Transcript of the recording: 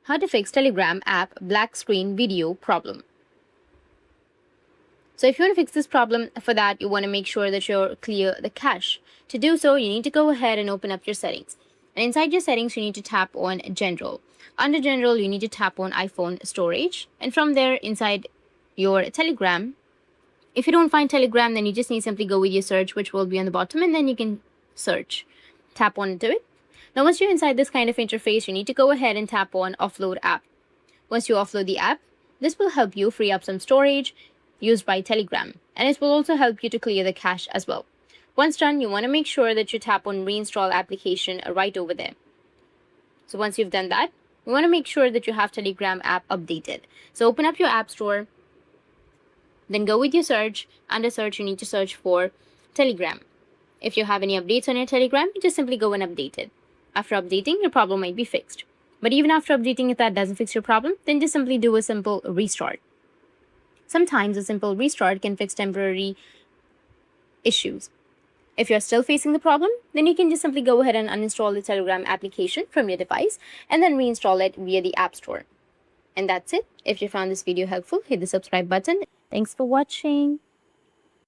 How to fix Telegram app black screen video problem. So if you want to fix this problem, for that you want to make sure that you're clear the cache. To do so, you need to go ahead and open up your settings. And inside your settings, you need to tap on General. Under General, you need to tap on iPhone Storage. And from there, inside your Telegram, if you don't find Telegram, then you just need to simply go with your search, which will be on the bottom, and then you can search. Tap onto it. Now, once you're inside this kind of interface, you need to go ahead and tap on Offload App. Once you offload the app, this will help you free up some storage used by Telegram, and it will also help you to clear the cache as well. Once done, you want to make sure that you tap on Reinstall Application right over there. So once you've done that, you want to make sure that you have Telegram app updated. So open up your App Store, then go with your search. Under search, you need to search for Telegram. If you have any updates on your Telegram, you just simply go and update it. After updating, your problem might be fixed. But even after updating, if that doesn't fix your problem, then just simply do a simple restart. Sometimes a simple restart can fix temporary issues. If you're still facing the problem, then you can just simply go ahead and uninstall the Telegram application from your device and then reinstall it via the App Store. And that's it. If you found this video helpful, hit the subscribe button. Thanks for watching.